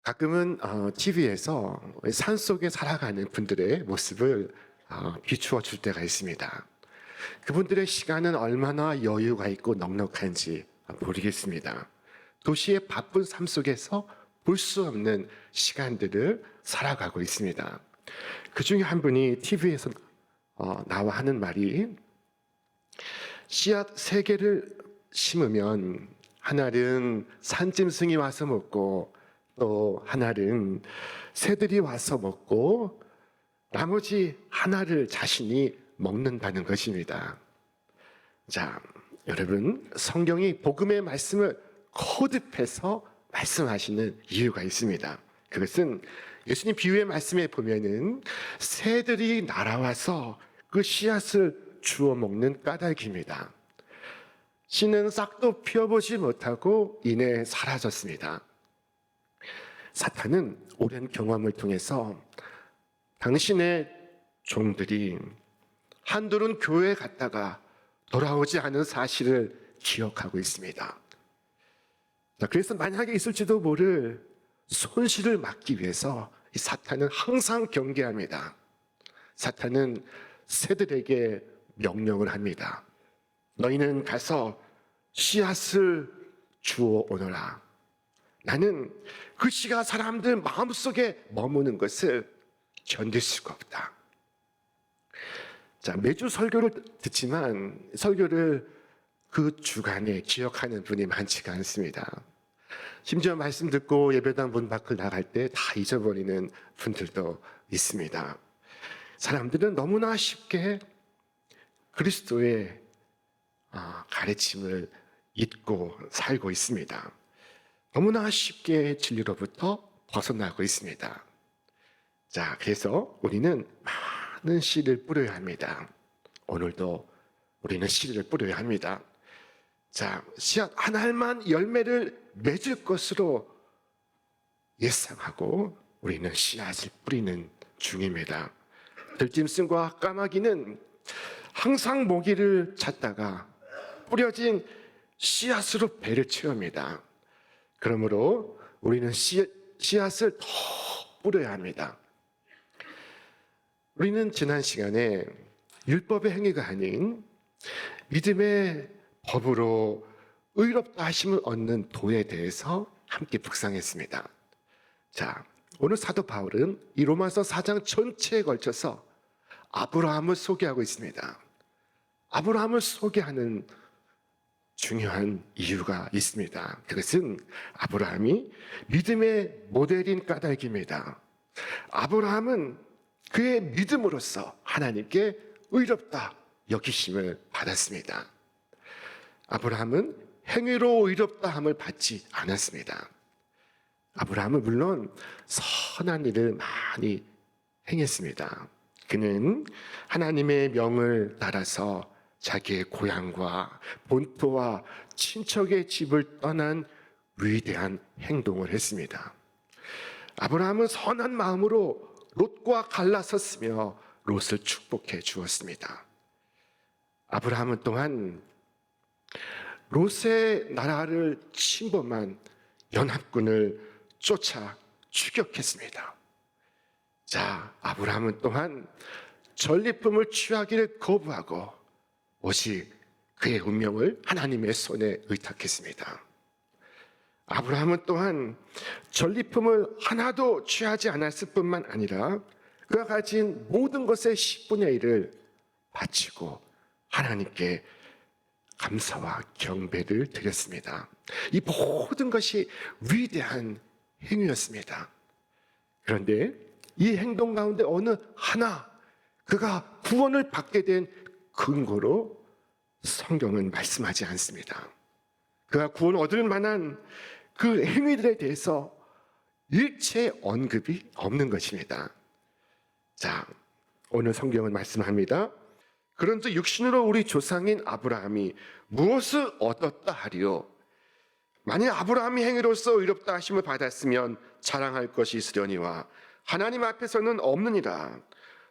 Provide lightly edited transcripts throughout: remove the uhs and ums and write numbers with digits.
가끔은 TV에서 산속에 살아가는 분들의 모습을 비추어 줄 때가 있습니다. 그분들의 시간은 얼마나 여유가 있고 넉넉한지 모르겠습니다. 도시의 바쁜 삶 속에서 볼 수 없는 시간들을 살아가고 있습니다. 그 중에 한 분이 TV에서 나와 하는 말이, 씨앗 3개를 심으면 하나는 산짐승이 와서 먹고, 또 하나는 새들이 와서 먹고, 나머지 하나를 자신이 먹는다는 것입니다. 자, 여러분, 성경이 복음의 말씀을 거듭해서 말씀하시는 이유가 있습니다. 그것은 예수님 비유의 말씀에 보면은 새들이 날아와서 그 씨앗을 주워 먹는 까닭입니다. 씨는 싹도 피워보지 못하고 이내 사라졌습니다. 사탄은 오랜 경험을 통해서 당신의 종들이 한둘은 교회에 갔다가 돌아오지 않은 사실을 기억하고 있습니다. 그래서 만약에 있을지도 모를 손실을 막기 위해서 이 사탄은 항상 경계합니다. 사탄은 새들에게 명령을 합니다. 너희는 가서 씨앗을 주워 오너라. 나는 그 씨가 사람들 마음속에 머무는 것을 견딜 수가 없다. 자, 매주 설교를 듣지만 설교를 그 주간에 기억하는 분이 많지가 않습니다. 심지어 말씀 듣고 예배당 문 밖을 나갈 때 다 잊어버리는 분들도 있습니다. 사람들은 너무나 쉽게 그리스도의 가르침을 잊고 살고 있습니다. 너무나 쉽게 진리로부터 벗어나고 있습니다. 자, 그래서 우리는 많은 씨를 뿌려야 합니다. 오늘도 우리는 씨를 뿌려야 합니다. 자, 씨앗 한 알만 열매를 맺을 것으로 예상하고 우리는 씨앗을 뿌리는 중입니다. 들짐승과 까마귀는 항상 모기를 찾다가 뿌려진 씨앗으로 배를 채웁니다. 그러므로 우리는 씨앗을 더 뿌려야 합니다. 우리는 지난 시간에 율법의 행위가 아닌 믿음의 법으로 의롭다 하심을 얻는 도에 대해서 함께 묵상했습니다. 자, 오늘 사도 바울은 이 로마서 4장 전체에 걸쳐서 아브라함을 소개하고 있습니다. 아브라함을 소개하는 중요한 이유가 있습니다. 그것은 아브라함이 믿음의 모델인 까닭입니다. 아브라함은 그의 믿음으로써 하나님께 의롭다 여기심을 받았습니다. 아브라함은 행위로 의롭다함을 받지 않았습니다. 아브라함은 물론 선한 일을 많이 행했습니다. 그는 하나님의 명을 따라서 자기의 고향과 본토와 친척의 집을 떠난 위대한 행동을 했습니다. 아브라함은 선한 마음으로 롯과 갈라섰으며 롯을 축복해 주었습니다. 아브라함은 또한 롯의 나라를 침범한 연합군을 쫓아 추격했습니다. 자, 아브라함은 또한 전리품을 취하기를 거부하고 오직 그의 운명을 하나님의 손에 의탁했습니다. 아브라함은 또한 전리품을 하나도 취하지 않았을 뿐만 아니라 그가 가진 모든 것의 10분의 1을 바치고 하나님께 감사와 경배를 드렸습니다. 이 모든 것이 위대한 행위였습니다. 그런데 이 행동 가운데 어느 하나 그가 구원을 받게 된 근거로 성경은 말씀하지 않습니다. 그가 구원 얻을 만한 그 행위들에 대해서 일체 언급이 없는 것입니다. 자, 오늘 성경은 말씀합니다. 그런즉 육신으로 우리 조상인 아브라함이 무엇을 얻었다 하리요? 만약 아브라함이 행위로서 의롭다 하심을 받았으면 자랑할 것이 있으려니와 하나님 앞에서는 없느니라.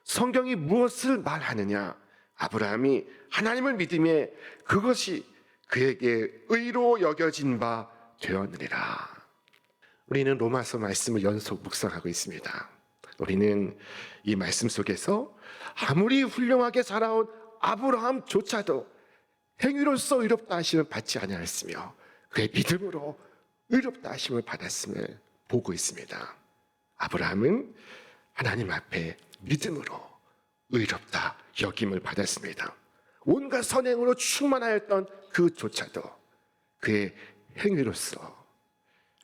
성경이 무엇을 말하느냐? 아브라함이 하나님을 믿음에 그것이 그에게 의로 여겨진 바 되었느니라. 우리는 로마서 말씀을 연속 묵상하고 있습니다. 우리는 이 말씀 속에서 아무리 훌륭하게 살아온 아브라함조차도 행위로서 의롭다 하심을 받지 아니하였으며 그의 믿음으로 의롭다 하심을 받았음을 보고 있습니다. 아브라함은 하나님 앞에 믿음으로 의롭다 여김을 받았습니다. 온갖 선행으로 충만하였던 그조차도 그의 행위로서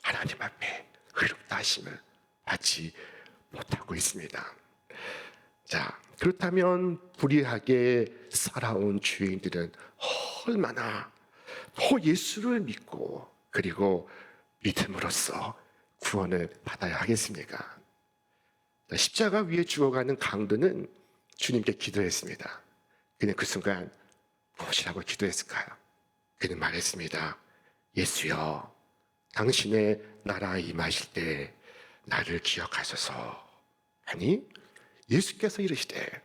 하나님 앞에 의롭다 하심을 받지 못하고 있습니다. 자, 그렇다면 불의하게 살아온 주인들은 얼마나 더 예수를 믿고 그리고 믿음으로써 구원을 받아야 하겠습니까? 십자가 위에 죽어가는 강도는 주님께 기도했습니다. 그는 그 순간 무엇이라고 기도했을까요? 그는 말했습니다. 예수여, 당신의 나라에 임하실 때 나를 기억하소서. 아니, 예수께서 이르시되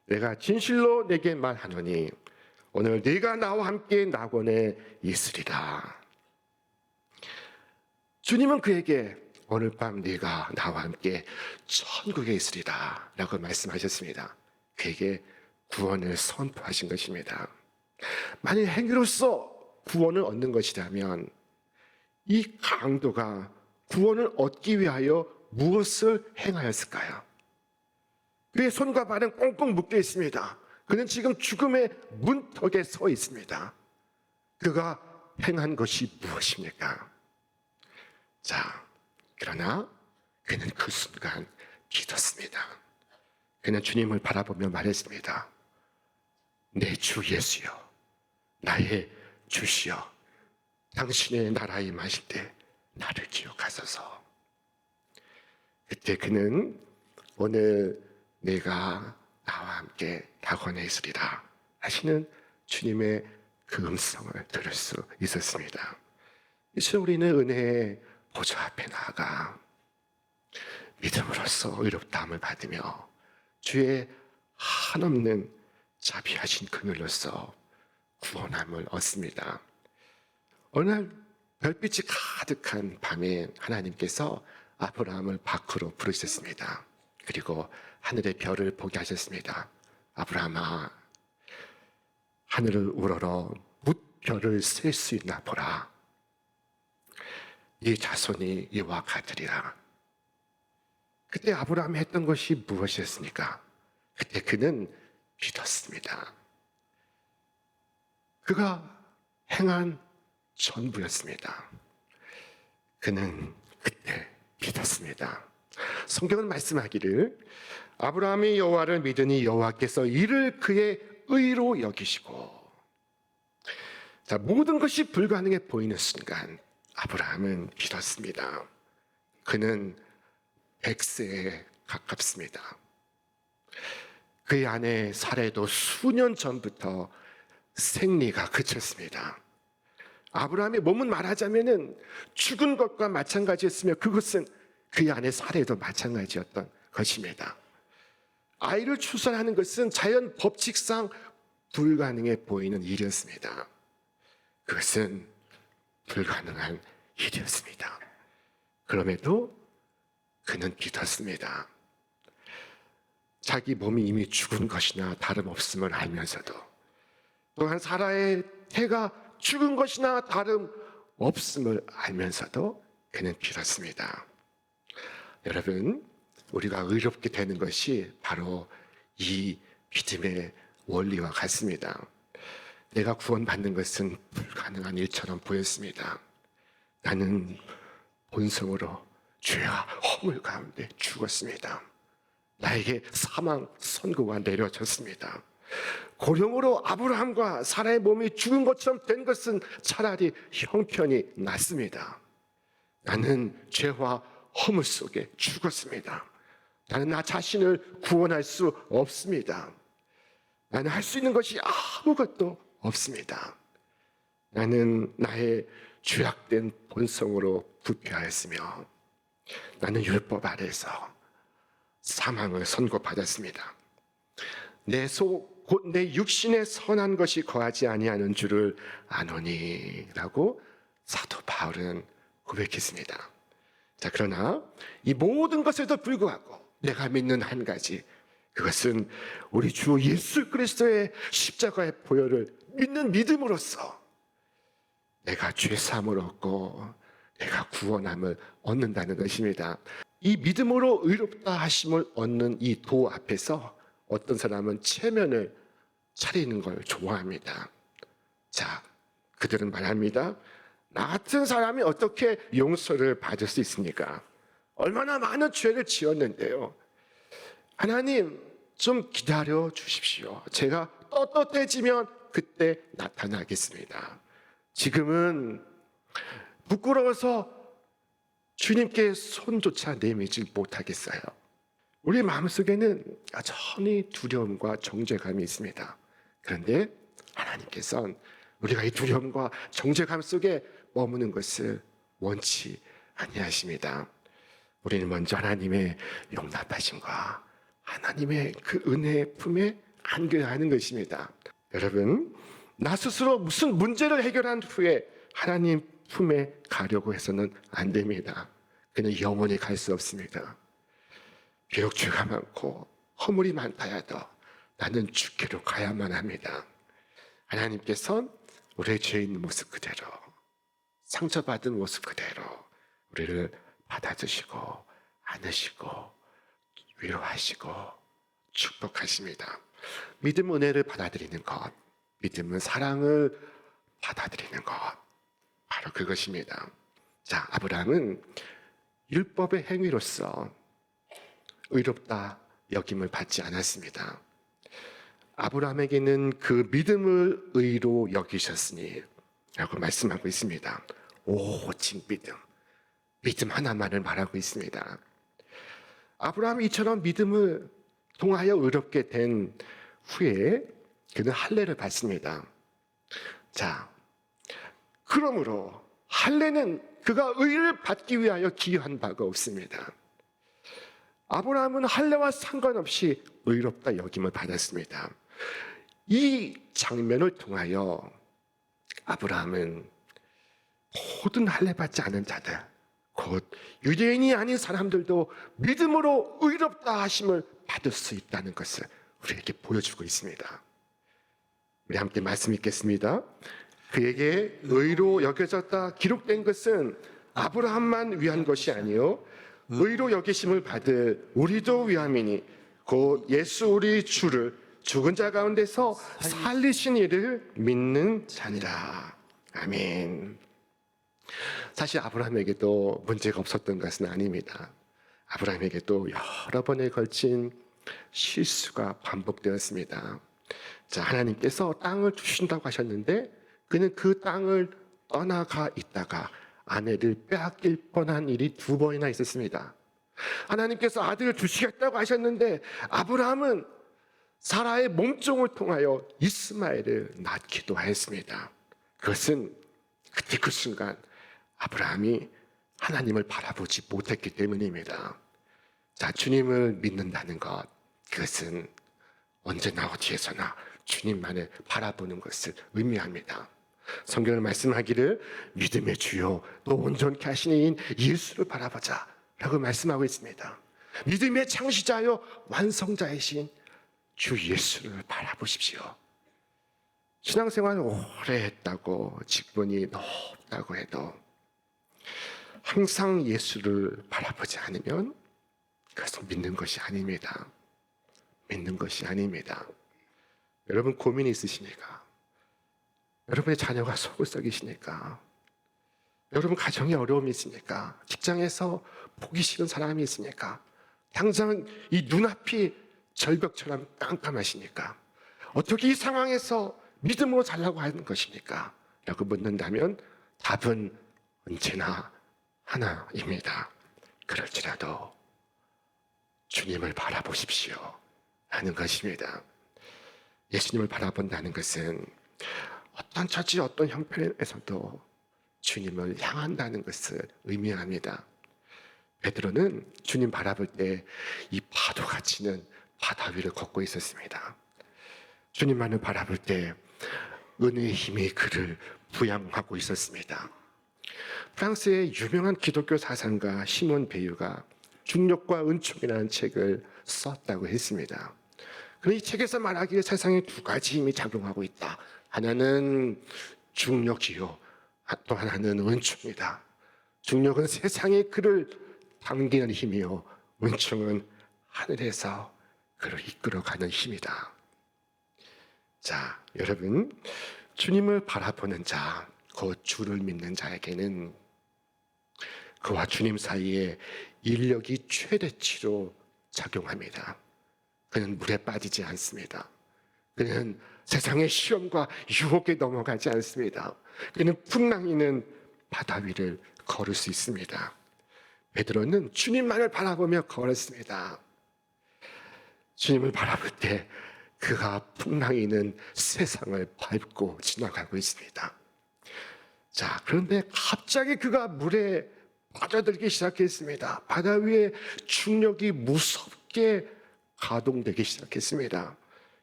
내가 진실로 내게 말하노니 오늘 네가 나와 함께 낙원에 있으리라. 주님은 그에게 오늘 밤 네가 나와 함께 천국에 있으리라 라고 말씀하셨습니다. 그에게 구원을 선포하신 것입니다. 만약 행위로서 구원을 얻는 것이라면 이 강도가 구원을 얻기 위하여 무엇을 행하였을까요? 그의 손과 발은 꽁꽁 묶여 있습니다. 그는 지금 죽음의 문턱에 서 있습니다. 그가 행한 것이 무엇입니까? 자, 그러나 그는 그 순간 믿었습니다. 그는 주님을 바라보며 말했습니다. 내 주 예수여, 나의 주시여, 당신의 나라에 임하실 때 나를 기억하소서. 그때 그는 오늘 내가 나와 함께 낙원에 있으리라 하시는 주님의 그 음성을 들을 수 있었습니다. 이제 우리는 은혜의 보좌 앞에 나아가 믿음으로써 의롭다함을 받으며 주의 한없는 자비하신 그늘로서 구원함을 얻습니다. 어느 날 별빛이 가득한 밤에 하나님께서 아브라함을 밖으로 부르셨습니다. 그리고 하늘의 별을 보게 하셨습니다. 아브라함아, 하늘을 우러러 뭇별을 셀 수 있나 보라. 이 자손이 이와 같으리라. 그때 아브라함이 했던 것이 무엇이었습니까? 그때 그는 믿었습니다. 그가 행한 전부였습니다. 그는 그때 믿었습니다. 성경은 말씀하기를 아브라함이 여호와를 믿으니 여호와께서 이를 그의 의로 여기시고, 자, 모든 것이 불가능해 보이는 순간 아브라함은 믿었습니다. 그는 100세에 가깝습니다. 그의 아내 사례도 수년 전부터 생리가 그쳤습니다. 아브라함의 몸은 말하자면 죽은 것과 마찬가지였으며 그것은 그의 아내 사례도 마찬가지였던 것입니다. 아이를 출산하는 것은 자연 법칙상 불가능해 보이는 일이었습니다. 그것은 불가능한 일이었습니다. 그럼에도 그는 믿었습니다. 자기 몸이 이미 죽은 것이나 다름없음을 알면서도, 또한 사라의 태가 죽은 것이나 다름없음을 알면서도 그는 믿었습니다. 여러분, 우리가 의롭게 되는 것이 바로 이 믿음의 원리와 같습니다. 내가 구원받는 것은 불가능한 일처럼 보였습니다. 나는 본성으로 죄와 허물 가운데 죽었습니다. 나에게 사망 선고가 내려졌습니다. 고령으로 아브라함과 사라의 몸이 죽은 것처럼 된 것은 차라리 형편이 낫습니다. 나는 죄와 허물 속에 죽었습니다. 나는 나 자신을 구원할 수 없습니다. 나는 할 수 있는 것이 아무것도 없습니다. 나는 나의 죄악된 본성으로 부패하였으며 나는 율법 아래에서 사망을 선고받았습니다. 내 속 곧 내 육신에 선한 것이 거하지 아니하는 줄을 아노니라고 사도 바울은 고백했습니다. 자, 그러나 이 모든 것에도 불구하고 내가 믿는 한 가지, 그것은 우리 주 예수 그리스도의 십자가의 보혈을 믿는 믿음으로써 내가 죄사함을 얻고 내가 구원함을 얻는다는 것입니다. 이 믿음으로 의롭다 하심을 얻는 이 도 앞에서 어떤 사람은 체면을 차리는 걸 좋아합니다. 자, 그들은 말합니다. 나 같은 사람이 어떻게 용서를 받을 수 있습니까? 얼마나 많은 죄를 지었는데요. 하나님, 좀 기다려 주십시오. 제가 떳떳해지면 그때 나타나겠습니다. 지금은 부끄러워서 주님께 손조차 내밀지 못하겠어요. 우리 마음속에는 여전히 두려움과 정죄감이 있습니다. 그런데 하나님께서는 우리가 이 두려움과 정죄감 속에 머무는 것을 원치 아니하십니다. 우리는 먼저 하나님의 용납하심과 하나님의 그 은혜의 품에 안겨야 하는 것입니다. 여러분, 나 스스로 무슨 문제를 해결한 후에 하나님 품에 가려고 해서는 안 됩니다. 그는 영원히 갈 수 없습니다. 비록 죄가 많고 허물이 많다 해도 나는 주께로 가야만 합니다. 하나님께서는 우리의 죄 있는 모습 그대로, 상처받은 모습 그대로 우리를 받아주시고 안으시고 위로하시고 축복하십니다. 믿음 은혜를 받아들이는 것, 믿음은 사랑을 받아들이는 것, 바로 그것입니다. 자, 아브라함은 율법의 행위로서 의롭다 여김을 받지 않았습니다. 아브라함에게는 그 믿음을 의로 여기셨으니 라고 말씀하고 있습니다. 오직 믿음 하나만을 말하고 있습니다. 아브라함이 이처럼 믿음을 통하여 의롭게 된 후에 그는 할례를 받습니다. 자, 그러므로 할례는 그가 의를 받기 위하여 기여한 바가 없습니다. 아브라함은 할례와 상관없이 의롭다 여김을 받았습니다. 이 장면을 통하여 아브라함은 모든 할례 받지 않은 자들, 곧 유대인이 아닌 사람들도 믿음으로 의롭다 하심을 받을 수 있다는 것을 우리에게 보여주고 있습니다. 우리 함께 말씀 읽겠습니다. 그에게 의로 여겨졌다 기록된 것은 아브라함만 위한 것이 아니요 의로 여기심을 받을 우리도 위함이니 곧 예수 우리 주를 죽은 자 가운데서 살리신 이를 믿는 자니라. 아멘. 사실 아브라함에게도 문제가 없었던 것은 아닙니다. 아브라함에게도 여러 번에 걸친 실수가 반복되었습니다. 자, 하나님께서 땅을 주신다고 하셨는데 그는 그 땅을 떠나가 있다가 아내를 빼앗길 뻔한 일이 2번이나 있었습니다. 하나님께서 아들을 주시겠다고 하셨는데 아브라함은 사라의 몸종을 통하여 이스마엘을 낳기도 하였습니다. 그것은 그때 그 순간 아브라함이 하나님을 바라보지 못했기 때문입니다. 자, 주님을 믿는다는 것, 그것은 언제나 어디에서나 주님만을 바라보는 것을 의미합니다. 성경은 말씀하기를 믿음의 주요 또 온전케 하시는 이인 예수를 바라보자 라고 말씀하고 있습니다. 믿음의 창시자요 완성자이신 주 예수를 바라보십시오. 신앙생활 오래 했다고 직분이 높다고 해도 항상 예수를 바라보지 않으면 그것은 믿는 것이 아닙니다. 믿는 것이 아닙니다. 여러분 고민이 있으십니까? 여러분의 자녀가 속을 썩이시니까? 여러분 가정에 어려움이 있습니까? 직장에서 보기 싫은 사람이 있습니까? 당장 이 눈앞이 절벽처럼 깜깜하시니까? 어떻게 이 상황에서 믿음으로 살라고 하는 것입니까? 라고 묻는다면 답은 언제나 하나입니다. 그럴지라도 주님을 바라보십시오 하는 것입니다. 예수님을 바라본다는 것은 어떤 처지 어떤 형편에서도 주님을 향한다는 것을 의미합니다. 베드로는 주님 바라볼 때 이 파도가 치는 바다 위를 걷고 있었습니다. 주님만을 바라볼 때 은혜의 힘이 그를 부양하고 있었습니다. 프랑스의 유명한 기독교 사상가 시몬 베유가 중력과 은총이라는 책을 썼다고 했습니다. 그이 책에서 말하기에 세상에 두 가지 힘이 작용하고 있다. 하나는 중력이요, 또 하나는 은총이다. 중력은 세상에 그를 당기는 힘이요, 은총은 하늘에서 그를 이끌어가는 힘이다. 자, 여러분, 주님을 바라보는 자, 곧 주를 믿는 자에게는 그와 주님 사이에 인력이 최대치로 작용합니다. 그는 물에 빠지지 않습니다. 그는 세상의 시험과 유혹에 넘어가지 않습니다. 그는 풍랑이는 바다 위를 걸을 수 있습니다. 베드로는 주님만을 바라보며 걸었습니다. 주님을 바라볼 때 그가 풍랑이는 세상을 밟고 지나가고 있습니다. 자, 그런데 갑자기 그가 물에 빠져들기 시작했습니다. 바다 위에 중력이 무섭게 가동되기 시작했습니다.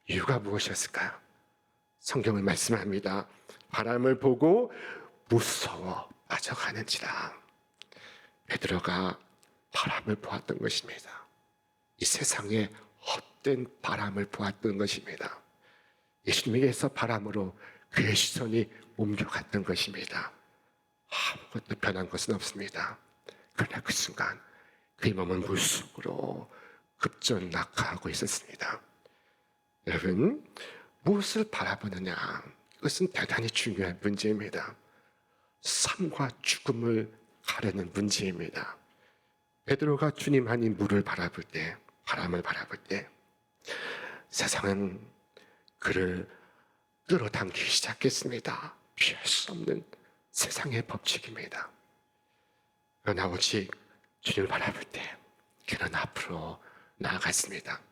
이유가 무엇이었을까요? 성경은 말씀합니다. 바람을 보고 무서워 빠져가는지라. 베드로가 바람을 보았던 것입니다. 이 세상에 헛된 바람을 보았던 것입니다. 예수님에게서 바람으로 그의 시선이 옮겨갔던 것입니다. 아무것도 변한 것은 없습니다. 그러나 그 순간 그의 몸은 물속으로 급전 낙하하고 있었습니다. 여러분, 무엇을 바라보느냐, 이것은 대단히 중요한 문제입니다. 삶과 죽음을 가르는 문제입니다. 베드로가 주님 아닌 물을 바라볼 때, 바람을 바라볼 때 세상은 그를 끌어당기기 시작했습니다. 피할 수 없는 세상의 법칙입니다. 그러나 오직 주님을 바라볼 때 그는 앞으로 나아갔습니다.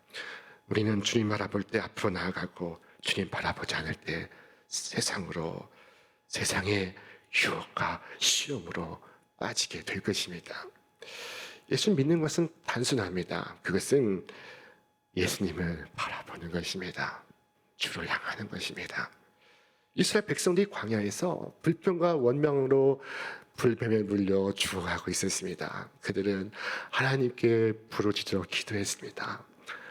우리는 주님 바라볼 때 앞으로 나아가고 주님 바라보지 않을 때 세상의 유혹과 시험으로 빠지게 될 것입니다. 예수 믿는 것은 단순합니다. 그것은 예수님을 바라보는 것입니다. 주를 향하는 것입니다. 이스라엘 백성들이 광야에서 불평과 원망으로 불뱀에 물려 죽어가고 있었습니다. 그들은 하나님께 부르짖어 기도했습니다.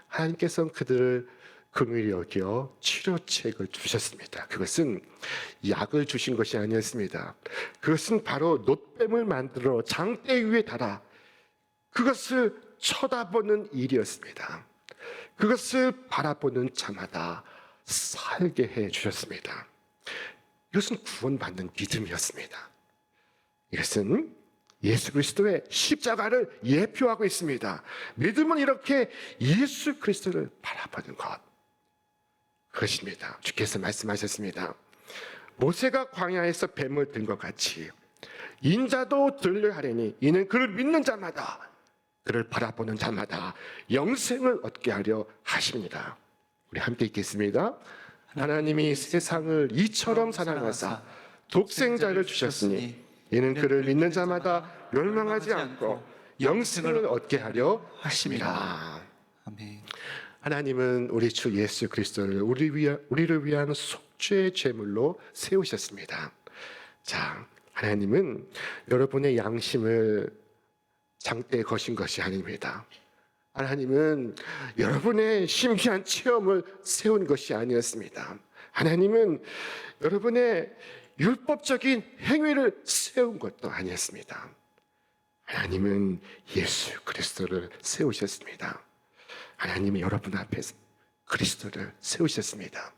하나님께서는 그들을 긍휼히 여겨 치료책을 주셨습니다. 그것은 약을 주신 것이 아니었습니다. 그것은 바로 놋뱀을 만들어 장대 위에 달아 그것을 쳐다보는 일이었습니다. 그것을 바라보는 자마다 살게 해 주셨습니다. 이것은 구원받는 믿음이었습니다. 이것은 예수 그리스도의 십자가를 예표하고 있습니다. 믿음은 이렇게 예수 그리스도를 바라보는 것, 그것입니다. 주께서 말씀하셨습니다. 모세가 광야에서 뱀을 든 것 같이 인자도 들려 하려니 이는 그를 믿는 자마다, 그를 바라보는 자마다 영생을 얻게 하려 하십니다. 우리 함께 읽겠습니다. 하나님이 세상을 이처럼 사랑하사 독생자를 주셨으니 이는 그를 믿는 자마다 멸망하지 않고 영생을 얻게 하려 하심이라. 아멘. 하나님은 우리 주 예수 그리스도를 우리를 위한 속죄의 제물로 세우셨습니다. 자, 하나님은 여러분의 양심을 장대에 거신 것이 아닙니다. 하나님은 여러분의 신비한 체험을 세운 것이 아니었습니다. 하나님은 여러분의 율법적인 행위를 세운 것도 아니었습니다. 하나님은 예수 그리스도를 세우셨습니다. 하나님이 여러분 앞에서 그리스도를 세우셨습니다.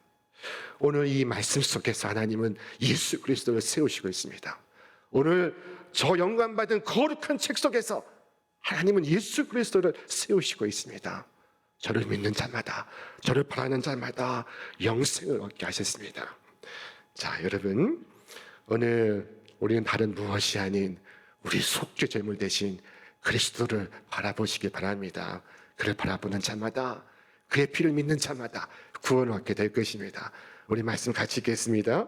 오늘 이 말씀 속에서 하나님은 예수 그리스도를 세우시고 있습니다. 오늘 저 영감받은 거룩한 책 속에서 하나님은 예수 그리스도를 세우시고 있습니다. 저를 믿는 자마다, 저를 바라는 자마다 영생을 얻게 하셨습니다. 자, 여러분, 오늘 우리는 다른 무엇이 아닌 우리 속죄 제물 대신 그리스도를 바라보시기 바랍니다. 그를 바라보는 자마다, 그의 피를 믿는 자마다 구원을 얻게 될 것입니다. 우리 말씀 같이 읽겠습니다.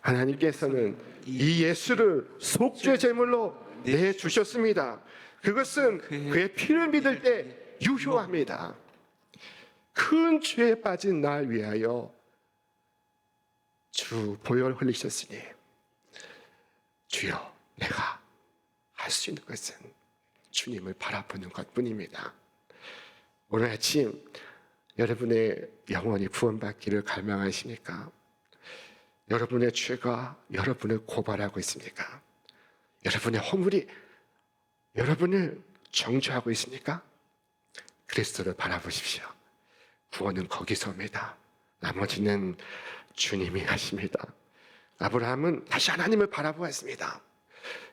하나님께서는 이 예수를 속죄 제물로 내주셨습니다. 그것은 그의 피를 믿을 때 유효합니다. 큰 죄에 빠진 날 위하여 주 보혈 흘리셨으니 주여 내가 할 수 있는 것은 주님을 바라보는 것뿐입니다. 오늘 아침 여러분의 영혼이 구원받기를 갈망하십니까? 여러분의 죄가 여러분을 고발하고 있습니까? 여러분의 허물이 여러분을 정죄하고 있습니까? 그리스도를 바라보십시오. 구원은 거기서 옵니다. 나머지는 주님이 하십니다. 아브라함은 다시 하나님을 바라보았습니다.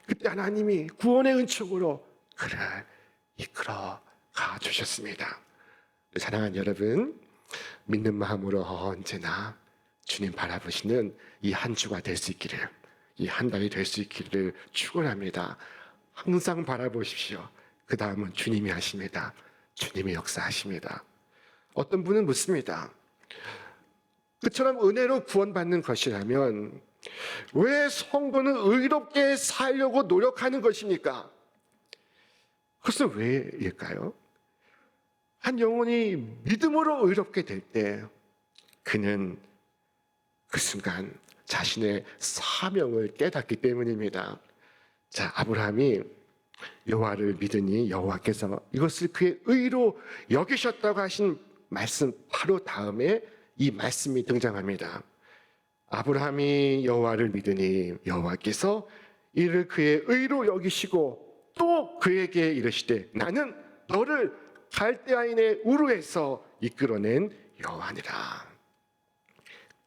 그때 하나님이 구원의 은총으로 그를 이끌어 가 주셨습니다. 사랑하는 여러분, 믿는 마음으로 언제나 주님 바라보시는 이 한 주가 될 수 있기를, 이 한 달이 될 수 있기를 축원합니다. 항상 바라보십시오. 그 다음은 주님이 하십니다. 주님이 역사하십니다. 어떤 분은 묻습니다. 그처럼 은혜로 구원받는 것이라면 왜 성도는 의롭게 살려고 노력하는 것입니까? 그것은 왜일까요? 한 영혼이 믿음으로 의롭게 될 때 그는 그 순간 자신의 사명을 깨닫기 때문입니다. 자, 아브라함이 여호와를 믿으니 여호와께서 이것을 그의 의로 여기셨다고 하신 말씀 바로 다음에 이 말씀이 등장합니다. 아브라함이 여호와를 믿으니 여호와께서 이를 그의 의로 여기시고 또 그에게 이르시되 나는 너를 갈대아인의 우르에서 이끌어낸 여호와니라.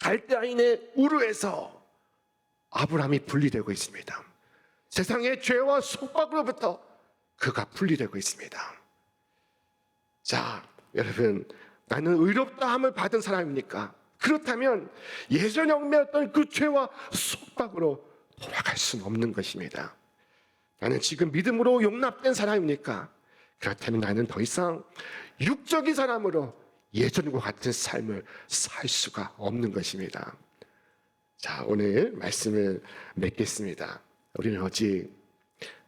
갈대아인의 우르에서 아브라함이 분리되고 있습니다. 세상의 죄와 속박으로부터 그가 분리되고 있습니다. 자, 여러분, 나는 의롭다함을 받은 사람입니까? 그렇다면 예전 얽매였던 그 죄와 속박으로 돌아갈 수는 없는 것입니다. 나는 지금 믿음으로 용납된 사람입니까? 그렇다면 나는 더 이상 육적인 사람으로 예전과 같은 삶을 살 수가 없는 것입니다. 자, 오늘 말씀을 맺겠습니다. 우리는 오직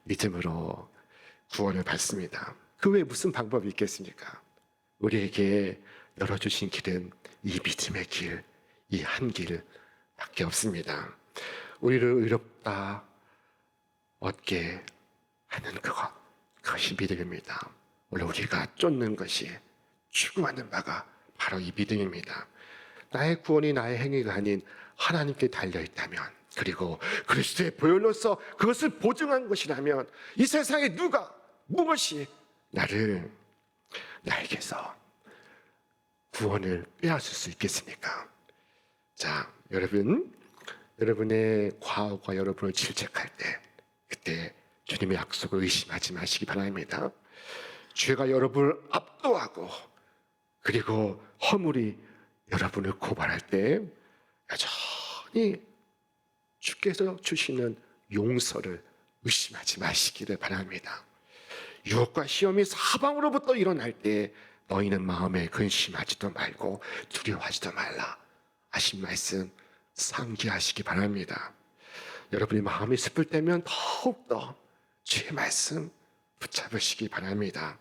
믿음으로 구원을 받습니다. 그 외에 무슨 방법이 있겠습니까? 우리에게 열어주신 길은 이 믿음의 길, 이 한 길밖에 없습니다. 우리를 의롭다 얻게 하는 그것이 믿음입니다. 오늘 우리가 쫓는 것이 추구하는 바가 바로 이 믿음입니다. 나의 구원이 나의 행위가 아닌 하나님께 달려있다면, 그리고 그리스도의 보혈로서 그것을 보증한 것이라면 이 세상에 누가 무엇이 나에게서 구원을 빼앗을 수 있겠습니까? 자, 여러분의 과거가 여러분을 질책할 때 그때 주님의 약속을 의심하지 마시기 바랍니다. 죄가 여러분을 압도하고 그리고 허물이 여러분을 고발할 때 여전히 주께서 주시는 용서를 의심하지 마시기를 바랍니다. 유혹과 시험이 사방으로부터 일어날 때 너희는 마음에 근심하지도 말고 두려워하지도 말라 하신 말씀 상기하시기 바랍니다. 여러분의 마음이 슬플 때면 더욱더 주의 말씀 붙잡으시기 바랍니다.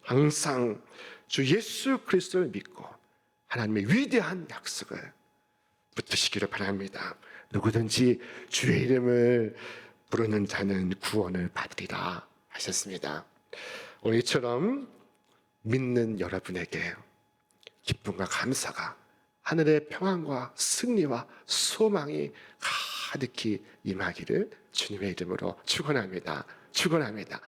항상 주 예수 그리스도를 믿고 하나님의 위대한 약속을 붙드시기를 바랍니다. 누구든지 주의 이름을 부르는 자는 구원을 받으리라 하셨습니다. 오늘처럼 믿는 여러분에게 기쁨과 감사가, 하늘의 평안과 승리와 소망이 가득히 임하기를 주님의 이름으로 축원합니다. 축원합니다.